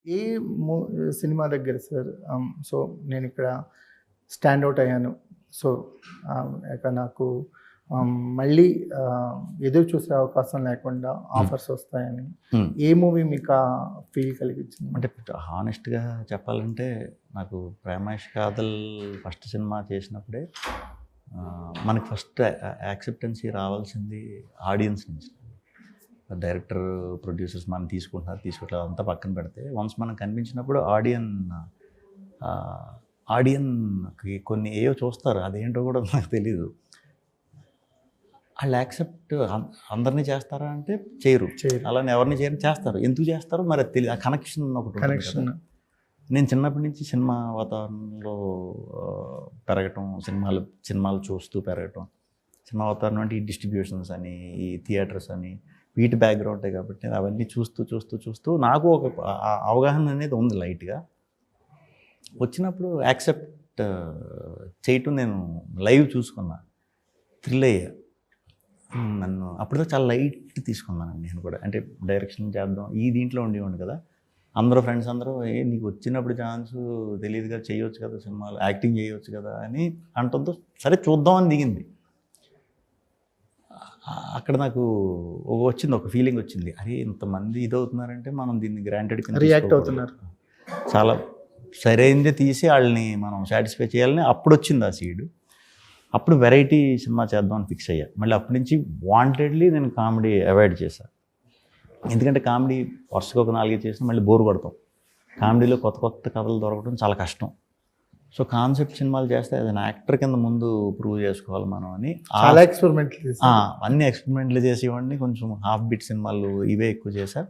ఏ మూ సినిమా దగ్గర sir so నేనిక్కడ స్టాండ్ ఔట్ అయ్యాను. సో ఇక నాకు మళ్ళీ ఎదురు చూసే అవకాశం లేకుండా ఆఫర్స్ వస్తాయని ఏ మూవీ మీకు ఆ ఫీల్ కలిగించింది? అంటే హానెస్ట్‌గా చెప్పాలంటే నాకు 'ప్రేమేష్ కాదల్' ఫస్ట్ సినిమా చేసినప్పుడే మనకి ఫస్ట్ యాక్సెప్టెన్సీ రావాల్సింది ఆడియన్స్ నుంచి. డైరెక్టర్, ప్రొడ్యూసర్స్ మనం తీసుకుంటున్నారు తీసుకోవట్లేదు అంతా పక్కన పెడితే వన్స్ మనకు కనిపించినప్పుడు ఆడియన్కి కొన్ని ఏవో చూస్తారు, అదేంటో కూడా నాకు తెలీదు. వాళ్ళు యాక్సెప్ట్ అందరినీ చేస్తారా అంటే చేయరు, అలానే ఎవరిని చేయని చేస్తారు. ఎందుకు చేస్తారో మరి అది తెలియదు. ఆ కనెక్షన్ ఒకటి కనెక్షన్. నేను చిన్నప్పటి నుంచి సినిమా వాతావరణంలో పెరగటం, సినిమాలు చూస్తూ పెరగటం, సినిమా వాతావరణం అంటే ఈ డిస్ట్రిబ్యూషన్స్ అని, ఈ థియేటర్స్ అని, వీటి బ్యాక్గ్రౌండే కాబట్టి అవన్నీ చూస్తూ నాకు ఒక అవగాహన అనేది ఉంది లైట్గా. వచ్చినప్పుడు యాక్సెప్ట్ చేయటం నేను లైవ్ చూసుకున్నా, థ్రిల్ అయ్యా. నన్ను అప్పుడు చాలా లైట్ తీసుకున్నాను నేను కూడా. అంటే డైరెక్షన్ చేద్దాం ఈ దీంట్లో ఉండేవాడిని కదా, అందరూ ఫ్రెండ్స్ అందరూ నీకు వచ్చినప్పుడు ఛాన్స్ తెలియదు కదా, చేయొచ్చు కదా సినిమాలు, యాక్టింగ్ చేయొచ్చు కదా అని అంటంతో సరే చూద్దాం అని దిగింది. అక్కడ నాకు ఒక ఫీలింగ్ వచ్చింది, అరే ఇంతమంది ఇదవుతున్నారంటే మనం దీన్ని గ్రాంటెడ్ రియాక్ట్ అవుతున్నారు, చాలా సరైనదే తీసి వాళ్ళని మనం సాటిస్ఫై చేయాలని అప్పుడు వచ్చింది ఆ సీడ్. అప్పుడు వెరైటీ సినిమా చేద్దాం అని ఫిక్స్ అయ్యా. మళ్ళీ అప్పటి నుంచి వాంటెడ్లీ నేను కామెడీ అవాయిడ్ చేశాను. ఎందుకంటే కామెడీ వరుసగా ఒక 4 చేసినా మళ్ళీ బోర్ కొడతాం. కామెడీలో కొత్త కథలు దొరకడం చాలా కష్టం. సో కాన్సెప్ట్ సినిమాలు చేస్తే అది యాక్టర్ కింద ముందు ప్రూవ్ చేసుకోవాలి మనం అని చాలా అన్ని ఎక్స్పెరిమెంట్లు చేసేవాడిని. కొంచెం హాఫ్ బిట్ సినిమాలు ఇవే ఎక్కువ చేశా.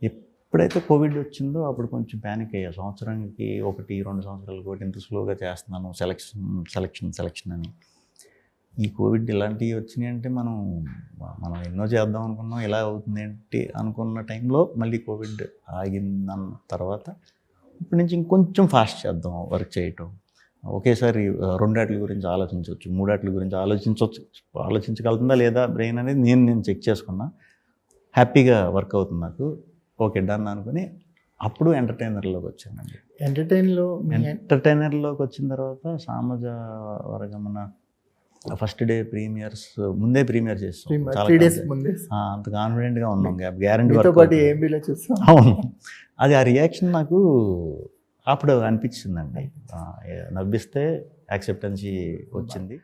ఎప్పుడైతే కోవిడ్ వచ్చిందో అప్పుడు కొంచెం ప్యానిక్ అయ్యా. సంవత్సరానికి 1-2 సంవత్సరాలు కూడా ఇంత స్లోగా చేస్తున్నాను సెలక్షన్ అని. ఈ కోవిడ్ ఇలాంటివి వచ్చినాయి అంటే మనం ఎన్నో చేద్దాం అనుకున్నాం, ఇలా అవుతుంది ఏంటి అనుకున్న టైంలో మళ్ళీ కోవిడ్ ఆగిందన్న తర్వాత ఇప్పటి నుంచి ఇంకొంచెం ఫాస్ట్ చేద్దాం వర్క్ చేయటం. ఒకేసారి 2 ఆటల గురించి ఆలోచించవచ్చు, 3 ఆటల గురించి ఆలోచించగలుగుతుందా లేదా బ్రెయిన్ అనేది నేను చెక్ చేసుకున్నా. హ్యాపీగా వర్క్ అవుతుంది నాకు, ఓకే డన్ అనుకుని అప్పుడు ఎంటర్టైనర్లోకి వచ్చానండి. ఎంటర్టైనర్లోకి వచ్చిన తర్వాత సామాజ వర్గమన ఫస్ట్ డే ప్రీమియర్స్ ముందే ప్రీమియర్ చేస్తాం, అంత కాన్ఫిడెంట్గా ఉన్నాం, గ్యారంటీ. అవును, అది ఆ రియాక్షన్ నాకు అప్పుడు అనిపించిందండి. నవ్విస్తే యాక్సెప్టెన్సీ వచ్చింది.